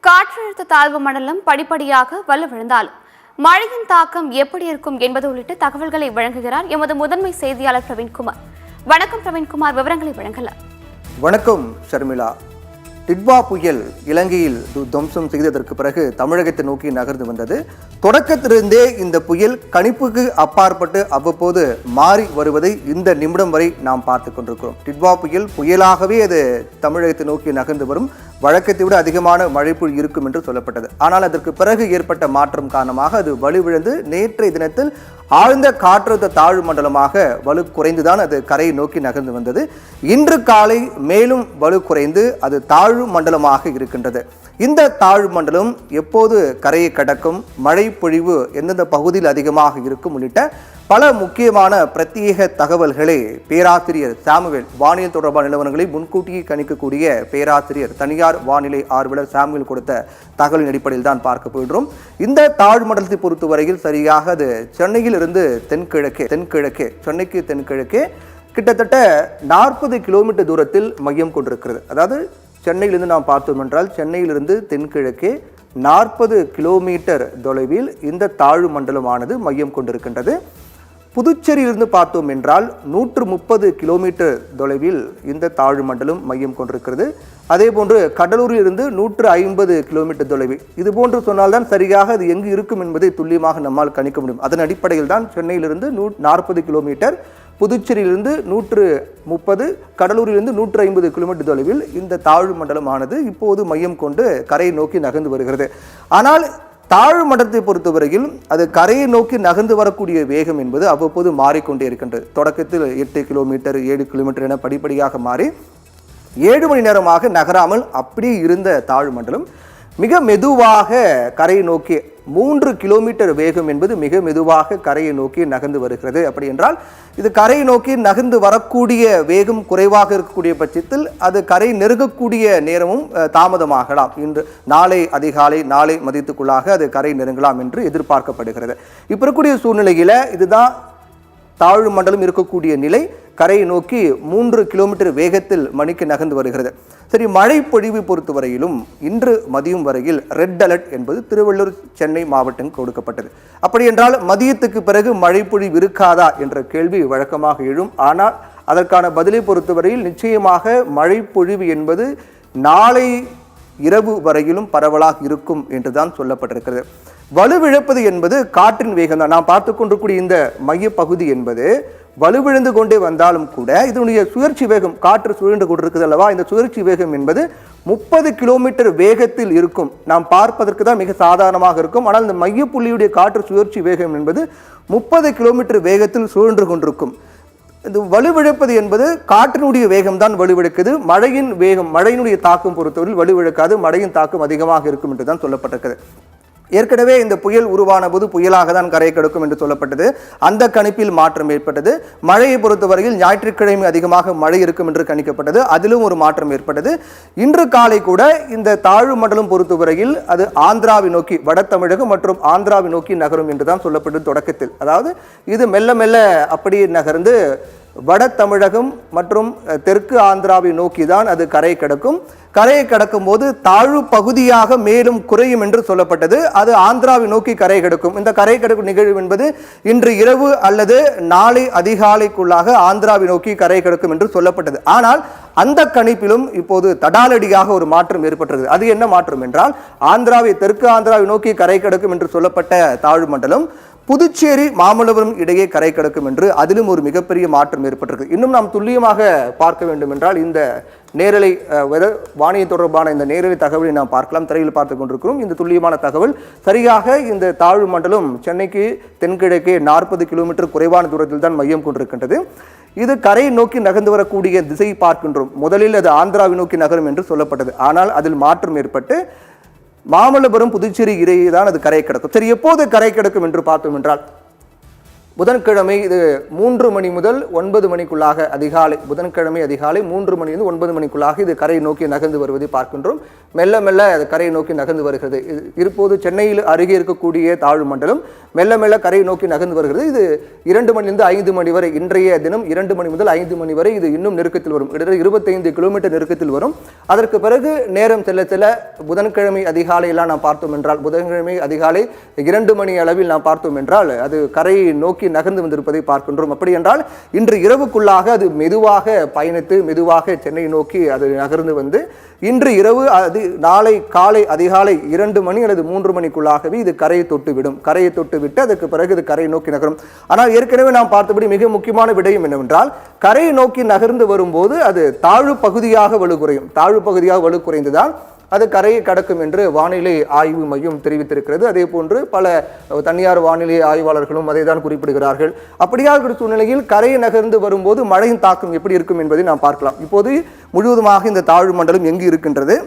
காற்றழுத்த தாழ்வு மண்டலம் படிப்படியாக வலுவிழந்தாலும் மழையின் தாக்கம் எப்படி இருக்கும் என்பது உள்ளிட்ட தகவல்களை வழங்குகிறார் எமது முதன்மை செய்தியாளர் பிரவீன்குமார். வணக்கம் பிரவீன்குமார், விவரங்களை வழங்கலாம். வணக்கம் ஷர்மிளா. டிட்வா புயல் இலங்கையில் துவம்சம் செய்ததற்கு பிறகு தமிழகத்தை நோக்கி நகர்ந்து வந்தது. தொடக்கத்திலிருந்தே இந்த புயல் கணிப்புக்கு அப்பாற்பட்டு அவ்வப்போது மாறி வருவதை இந்த நிமிடம் வரை நாம் பார்த்து கொண்டிருக்கிறோம். டிட்வா புயல் புயலாகவே அது தமிழகத்தை நோக்கி நகர்ந்து வரும், வழக்கத்தை விட அதிகமான மழைப்பொழிவு இருக்கும் என்று சொல்லப்பட்டது. ஆனால் அதற்கு பிறகு ஏற்பட்ட மாற்றம் காரணமாக அது வலுவிழந்து நேற்றைய தினத்தில் ஆழ்ந்த காற்றழுத்த தாழ்வு மண்டலமாக வலு குறைந்துதான் அது கரையை நோக்கி நகர்ந்து வந்தது. இன்று காலை மேலும் வலு குறைந்து அது தாழ்வு மண்டலமாக இருக்கின்றது. இந்த தாழ்வு மண்டலம் எப்போது கரையை கடக்கும், மழை பொழிவு எந்தெந்த பகுதியில் அதிகமாக இருக்கும் உள்ளிட்ட பல முக்கியமான பிரத்யேக தகவல்களை பேராசிரியர் சாமுவேல், வானியல் தொடர்பான நிலவரங்களை முன்கூட்டியே கணிக்கக்கூடிய பேராசிரியர், தனியார் வானிலை ஆர்வலர் சாமுவேல் கொடுத்த தகவலின் அடிப்படையில் தான் பார்க்க போகிறோம். இந்த தாழ்வு மண்டலத்தை பொறுத்தவரையில் சரியாக அது சென்னையில் இருந்து தென்கிழக்கே சென்னைக்கு தென்கிழக்கே கிட்டத்தட்ட 40 கிலோமீட்டர் தூரத்தில் மையம் கொண்டிருக்கிறது. அதாவது சென்னையிலிருந்து நாம் பார்த்தோம் என்றால் சென்னையிலிருந்து தென்கிழக்கே 40 கிலோமீட்டர் தொலைவில் இந்த தாழ்வு மண்டலமானது மையம் கொண்டிருக்கின்றது. புதுச்சேரியிலிருந்து பார்த்தோம் என்றால் 130 கிலோமீட்டர் தொலைவில் இந்த தாழ்வு மண்டலம் மையம் கொண்டிருக்கிறது. அதே போன்று கடலூரில் இருந்து 150 கிலோமீட்டர் தொலைவில். இது போன்று சொன்னால்தான் சரியாக அது எங்கு இருக்கும் என்பதை துல்லியமாக நம்மால் கணிக்க முடியும். அதன் அடிப்படையில் தான் சென்னையிலிருந்து 40 கிலோமீட்டர், புதுச்சேரியிலிருந்து 130, கடலூரிலிருந்து 150 கிலோமீட்டர் தொலைவில் இந்த தாழ்வு மண்டலமானது இப்போது மையம் கொண்டு கரையை நோக்கி நகர்ந்து வருகிறது. ஆனால் தாழ்வு மண்டலத்தை பொறுத்தவரையில் அது கரையை நோக்கி நகர்ந்து வரக்கூடிய வேகம் என்பது அவ்வப்போது மாறிக்கொண்டே இருக்கின்றது. தொடக்கத்தில் 8 கிலோமீட்டர் 7 கிலோமீட்டர் என படிப்படியாக மாறி 7 மணி நேரமாக நகராமல் அப்படியே இருந்த தாழ்வு மண்டலம் மிக மெதுவாக கரையை நோக்கி 3 கிலோமீட்டர் வேகம் என்பது மிக மெதுவாக கரையை நோக்கி நகர்ந்து வருகிறது. அப்படி என்றால் இது கரையை நோக்கி நகர்ந்து வரக்கூடிய வேகம் குறைவாக இருக்கக்கூடிய பட்சத்தில் அது கரை நெருங்கக்கூடிய நேரமும் தாமதமாகலாம். இன்று நாளை அதிகாலை, நாளை மதியத்துக்குள்ளாக அது கரை நெருங்கலாம் என்று எதிர்பார்க்கப்படுகிறது. இப்போ இருக்கக்கூடிய சூழ்நிலையில் இதுதான் தாழ்வு மண்டலம் இருக்கக்கூடிய நிலை. கரையை நோக்கி 3 கிலோமீட்டர் வேகத்தில் மணிக்கு நகர்ந்து வருகிறது. சரி, மழை பொழிவு பொறுத்தவரையிலும் இன்று மதியம் வரையில் ரெட் அலர்ட் என்பது திருவள்ளூர், சென்னை மாவட்டம் கொடுக்கப்பட்டது. அப்படி என்றால் மதியத்துக்கு பிறகு மழை பொழிவு இருக்காதா என்ற கேள்வி வழக்கமாக எழும். ஆனால் அதற்கான பதிலை பொறுத்தவரையில் நிச்சயமாக மழை பொழிவு என்பது நாளை இரவு வரையிலும் பரவலாக இருக்கும் என்றுதான் சொல்லப்பட்டிருக்கிறது. வலுவிழப்பது என்பது காற்றின் வேகம் தான். நாம் பார்த்து கொண்டிருக்கூடிய இந்த மைய பகுதி என்பது வலுவிழந்து கொண்டே வந்தாலும் கூட இதனுடைய சுழற்சி வேகம், காற்று சுழன்று கொண்டிருக்குது அல்லவா, இந்த சுழற்சி வேகம் என்பது 30 கிலோமீட்டர் வேகத்தில் இருக்கும். நாம் பார்ப்பதற்கு தான் மிக சாதாரணமாக இருக்கும். ஆனால் இந்த மையப்புள்ளியுடைய காற்று சுழற்சி வேகம் என்பது 30 கிலோமீட்டர் வேகத்தில் சுழன்று கொண்டிருக்கும். இது வலுவிழப்பது என்பது காற்றினுடைய வேகம் தான் வலுவிழக்குது. மழையின் வேகம், மழையினுடைய தாக்கம் பொறுத்தவரையில் வலுவிழக்காது, மழையின் தாக்கம் அதிகமாக இருக்கும் என்று தான் சொல்லப்பட்டிருக்கிறது. ஏற்கனவே இந்த புயல் உருவான போது புயலாக தான் கரை கடக்கும் என்று சொல்லப்பட்டது. அந்த கணிப்பில் மாற்றம் ஏற்பட்டது. மழையை பொறுத்தவரையில் ஞாயிற்றுக்கிழமை அதிகமாக மழை இருக்கும் என்று கணிக்கப்பட்டது. அதிலும் ஒரு மாற்றம் ஏற்பட்டது. இன்று காலை கூட இந்த தாழ்வு மண்டலம் பொறுத்தவரையில் அது ஆந்திராவை நோக்கி, வட தமிழகம் மற்றும் ஆந்திராவை நோக்கி நகரும் என்று தான் சொல்லப்பட்டது தொடக்கத்தில். அதாவது இது மெல்ல மெல்ல அப்படியே நகர்ந்து வட தமிழகம் மற்றும் தெற்கு ஆந்திராவை நோக்கி தான் அது கரையை கடக்கும். கரையை கடக்கும் போது தாழ்வு பகுதியாக மேலும் குறையும் என்று சொல்லப்பட்டது. அது ஆந்திராவை நோக்கி கரை கடக்கும். இந்த கரை கடக்கும் நிகழ்வு என்பது இன்று இரவு அல்லது நாளை அதிகாலைக்குள்ளாக ஆந்திராவை நோக்கி கரை கடக்கும் என்று சொல்லப்பட்டது. ஆனால் அந்த கணிப்பிலும் இப்போது தடாலடியாக ஒரு மாற்றம் ஏற்பட்டது. அது என்ன மாற்றம் என்றால், தெற்கு ஆந்திராவை நோக்கி கரை கடக்கும் என்று சொல்லப்பட்ட தாழ்வு மண்டலம் புதுச்சேரி, மாமல்லபுரம் இடையே கரை கடக்கும் என்று அதிலும் ஒரு மிகப்பெரிய மாற்றம் ஏற்பட்டிருக்கு. இன்னும் நாம் துல்லியமாக பார்க்க வேண்டும் என்றால் இந்த நேரலை வானிலை தொடர்பான இந்த நேரலை தகவலை நாம் பார்க்கலாம். திரையில் பார்த்து கொண்டிருக்கிறோம். இந்த துல்லியமான தகவல் சரியாக இந்த தாழ்வு மண்டலம் சென்னைக்கு தென்கிழக்கே 40 கிலோமீட்டர் குறைவான தூரத்தில் தான் மையம் கொண்டிருக்கின்றது. இது கரையை நோக்கி நகர்ந்து வரக்கூடிய திசையை பார்க்கின்றோம். முதலில் அது ஆந்திராவை நோக்கி நகரும் என்று சொல்லப்பட்டது. ஆனால் அதில் மாற்றம் ஏற்பட்டு மாமல்லபுரம், புதுச்சேரி இடையே தான் அது கரை கடக்கும். சரி, எப்போது கரை கடக்கும் என்று பார்த்தோம் என்றால் புதன்கிழமை இது 3 மணி முதல் 9 மணிக்குள்ளாக அதிகாலை, புதன்கிழமை அதிகாலை 3 மணிலிருந்து 9 மணிக்குள்ளாக இது கரையை நோக்கி நகர்ந்து வருவதை பார்க்கின்றோம். மெல்ல மெல்ல அது கரையை நோக்கி நகர்ந்து வருகிறது. இப்போது சென்னையில் அருகே இருக்கக்கூடிய தாழ்வு மண்டலம் மெல்ல மெல்ல கரையை நோக்கி நகர்ந்து வருகிறது. இது 2 மணிலிருந்து 5 மணி வரை, இன்றைய தினம் 2 மணி முதல் 5 மணி வரை இது இன்னும் நெருக்கத்தில் வரும். கிட்டத்தட்ட 25 கிலோமீட்டர் நெருக்கத்தில் வரும். அதற்கு பிறகு நேரம் செல்ல செல்ல புதன்கிழமை அதிகாலையெல்லாம் நாம் பார்த்தோம் என்றால், புதன்கிழமை அதிகாலை 2 மணி அளவில் நாம் பார்த்தோம் என்றால் அது கரையை நோக்கி நகர்ந்து வந்திருப்பதை பார்க்கின்றோம். அப்படி என்றால் இன்று இரவுக்குள்ளாக அது மெதுவாக பயணித்து மெதுவாக சென்னை நோக்கி அது நகர்ந்து வந்து இன்று இரவு அது நாளை காலை அதிகாலை 2 மணி அல்லது 3 மணிக்குள்ளாகவே இது கரையை தொட்டு விடும். கரையை தொட்டு விட்டு அதற்கு பிறகு இது கரையை நோக்கி நகரும். ஆனால் ஏற்கனவே நாம் பார்த்தபடி மிக முக்கியமான விடயம் என்னவென்றால், கரையை நோக்கி நகர்ந்து வரும்போது அது தாழ்வு பகுதியாக வலுக்குறையும். தாழ்வு பகுதியாக வலுக்குறைந்துதான் அது கரையை கடக்கும் என்று வானிலை ஆய்வு மையம் தெரிவித்திருக்கிறது. அதே போன்று பல தனியார் வானிலை ஆய்வாளர்களும் அதை தான் குறிப்பிடுகிறார்கள். அப்படியாக சூழ்நிலையில் கரையை நகர்ந்து வரும்போது மழையின் தாக்கம் எப்படி இருக்கும் என்பதை நாம் பார்க்கலாம். இப்போது முழுவதுமாக இந்த தாழ்வு மண்டலம் எங்கு இருக்கின்றது,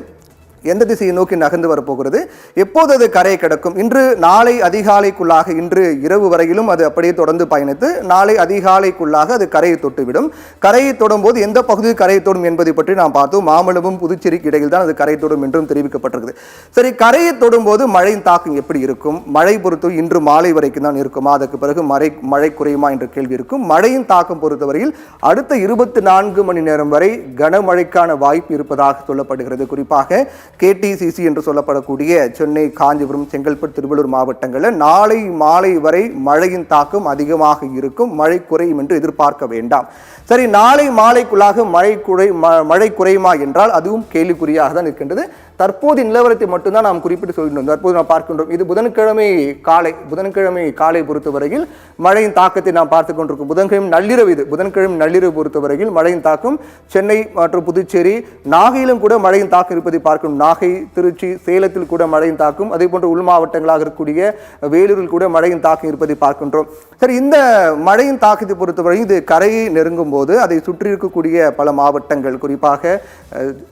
எந்த திசையை நோக்கி நகர்ந்து வரப்போகிறது, எப்போது அது கரையை கடக்கும், இன்று நாளை அதிகாலைக்குள்ளாக, இன்று இரவு வரையிலும் அது அப்படியே தொடர்ந்து பயணித்து நாளை அதிகாலைக்குள்ளாக அது கரையை தொட்டுவிடும். கரையை தொடும்போது எந்த பகுதியில் கரையை தொடும் என்பதை பற்றி நாம் பார்த்தோம். மாமல்லமும் புதுச்சேரிக்கு இடையில் தான் அது கரையை தொடும் என்றும் தெரிவிக்கப்பட்டிருக்கிறது. சரி, கரையை தொடும்போது மழையின் தாக்கம் எப்படி இருக்கும்? மழை பொறுத்து இன்று மாலை வரைக்கும் தான் இருக்குமா, அதற்கு பிறகு மழை குறையுமா என்ற கேள்வி இருக்கும். மழையின் தாக்கம் பொறுத்தவரையில் அடுத்த 24 மணி நேரம் வரை கனமழைக்கான வாய்ப்பு இருப்பதாக சொல்லப்படுகிறது. குறிப்பாக KTCC என்று சொல்லப்படக்கூடிய சென்னை, காஞ்சிபுரம், செங்கல்பட்டு, திருவள்ளூர் மாவட்டங்களில் நாளை மாலை வரை மழையின் தாக்கம் அதிகமாக இருக்கும். மழை குறையும் என்று எதிர்பார்க்க வேண்டாம். சரி, நாளை மாலைக்குள்ளாக மழை குறையுமா என்றால் அதுவும் கேள்விக்குறியாக தான் இருக்கின்றது. தற்போது நிலவரத்தை மட்டும்தான் நாம் குறிப்பிட்டு சொல்கின்றோம். தற்போது நாம் பார்க்கின்றோம், இது புதன்கிழமை காலை பொறுத்தவரையில் மழையின் தாக்கத்தை நாம் பார்த்துக் கொண்டிருக்கோம். புதன்கிழமை நள்ளிரவு பொறுத்தவரையில் மழையின் தாக்கம் சென்னை மற்றும் புதுச்சேரி, நாகையிலும் கூட மழையின் தாக்கம் இருப்பதை பார்க்கணும். நாகை, திருச்சி, சேலத்தில் கூட மழையின் தாக்கம், அதே போன்ற உள் மாவட்டங்களாக இருக்கக்கூடிய வேலூரில் கூட மழையின் தாக்கம் இருப்பதை பார்க்கின்றோம். சரி, இந்த மழையின் தாக்கத்தை பொறுத்தவரை இது கரையை நெருங்கும் போது அதை சுற்றி இருக்கக்கூடிய பல மாவட்டங்கள், குறிப்பாக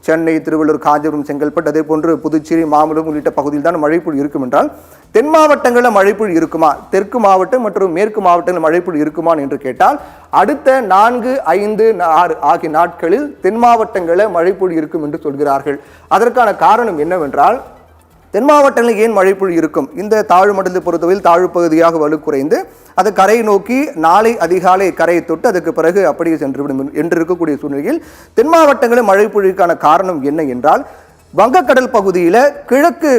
சென்னை, திருவள்ளூர், காஞ்சிபுரம், செங்கல்பட்டு, அதே போன்று புதுச்சேரி, மாமல்லம் உள்ளிட்ட பகுதியில் தான் மழைப்பொழிவு இருக்கும் என்றால், தென் மாவட்டங்களில் மழைப்பொழிவு இருக்குமா, தெற்கு மாவட்டம் மற்றும் மேற்கு மாவட்டங்களில் மழைப்பொழிவு இருக்குமா என்று கேட்டால் அடுத்த 4, 5, 6 ஆகிய நாட்களில் தென் மாவட்டங்களில் மழைப்பொழிவு இருக்கும் என்று சொல்கிறார்கள். அதற்கான காரணம் என்னவென்றால், தென் மாவட்டங்களில் ஏன் மழைப்பொழிவு இருக்கும்? இந்த தாழ்வு மண்டலத்தை பொறுத்தவரையில் தாழ்வு பகுதியாக வலுக்குறைந்து அது கரையை நோக்கி நாளை அதிகாலை கரையை தொட்டு அதுக்கு பிறகு அப்படியே சென்றுவிடும் என்று இருக்கக்கூடிய சூழ்நிலையில் தென் மாவட்டங்களில் மழைப்பொழிவுக்கான காரணம் என்ன என்றால், வங்கக்கடல் பகுதியில் கிழக்கு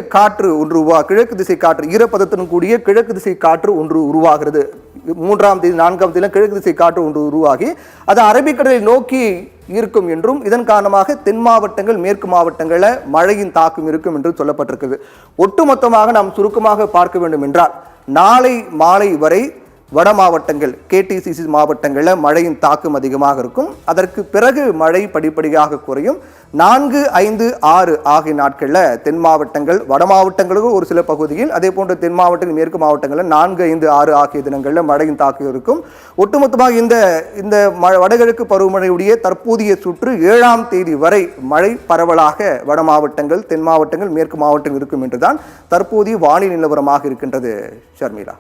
திசை காற்று, ஈரப்பதத்துடன் கூடிய கிழக்கு திசை காற்று ஒன்று உருவாகிறது. 3ஆம் தேதி 4ஆம் தேதி கிழக்கு திசை காற்று ஒன்று உருவாகி அது அரபிக்கடலை நோக்கி இருக்கும் என்றும், இதன் காரணமாக தென் மாவட்டங்கள், மேற்கு மாவட்டங்களில் மழையின் தாக்கம் இருக்கும் என்று சொல்லப்பட்டிருக்கிறது. ஒட்டுமொத்தமாக நாம் சுருக்கமாக பார்க்க வேண்டும் என்றால், நாளை மாலை வரை வட மாவட்டங்கள், KTCC மாவட்டங்களில் மழையின் தாக்கம் அதிகமாக இருக்கும். அதற்கு பிறகு மழை படிப்படியாக குறையும். 4, 5, 6 ஆகிய நாட்களில் தென் மாவட்டங்கள், வட மாவட்டங்களுக்கும் ஒரு சில பகுதியில், அதே போன்று தென் மாவட்டங்கள், மேற்கு மாவட்டங்களில் 4, 5, 6 ஆகிய தினங்களில் மழையின் தாக்கம் இருக்கும். ஒட்டுமொத்தமாக இந்த வடகிழக்கு பருவமழையுடைய தற்போதைய சுற்று 7ஆம் தேதி வரை மழை பரவலாக வட மாவட்டங்கள், தென் மாவட்டங்கள், மேற்கு மாவட்டங்கள் இருக்கும் என்றுதான் தற்போதைய வானிலை நிலவரமாக இருக்கின்றது. ஷர்மிளா.